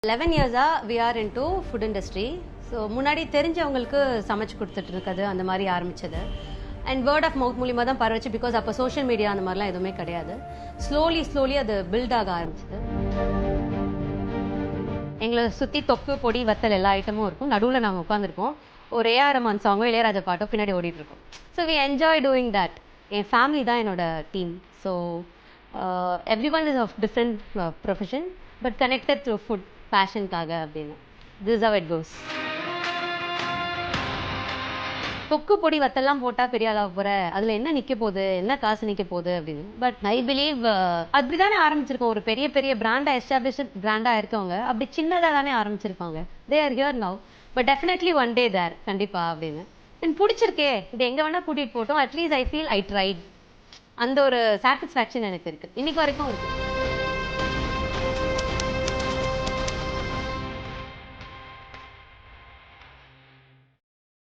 11 இயர்ஸா we are into food industry. So முன்னாடி தெரிஞ்சவங்களுக்கு சமைச்சு கொடுத்துட்டு இருக்கிறது அந்த மாதிரி ஆரம்பிச்சது. அண்ட் வேர்ட் ஆஃப் மவுத் மூலியமாக தான் பரவச்சு. பிகாஸ் அப்போ சோஷியல் மீடியா அந்த மாதிரிலாம் எதுவுமே கிடையாது. ஸ்லோலி அது பில்ட் ஆக ஆரம்பிச்சது. எங்களை சுற்றி தொக்கு பொடி வத்தல் எல்லா ஐட்டமும் இருக்கும். நடுவில் நாங்கள் உட்காந்துருக்கோம். ஒரு ஏஆர் ரஹ்மான் சாங்கோ இளையராஜா பாட்டோ பின்னாடி ஓடிட்டு இருக்கோம். So we enjoy doing that. என் ஃபேமிலி தான் என்னோட team. So every one is of different profession but connected through food பேஷனுக்காக அப்படின்னு. This how it goes. தொக்கு பொடி வத்தெல்லாம் போட்டால் பெரிய அளவு போகிற அதில் என்ன நிற்க போகுது, என்ன காசு நிற்க போகுது அப்படின்னு. பட் ஐ பிலீவ் அப்படி தானே ஆரம்பிச்சிருக்கோம். ஒரு பெரிய பெரிய பிராண்டாக எஸ்டாப்ளிஷ்ட் பிராண்டாக இருக்கவங்க அப்படி சின்னதாக தானே ஆரம்பிச்சிருப்பாங்க. They are here now. But definitely one day there கண்டிப்பாக அப்படின்னு. எனக்கு பிடிச்சிருக்கே, இது எங்கே வேணால் கூட்டிகிட்டு போட்டோம். At least I feel I tried. அந்த ஒரு சாட்டிஸ்ஃபேக்ஷன் எனக்கு இருக்குது, இன்னைக்கு வரைக்கும் இருக்குது.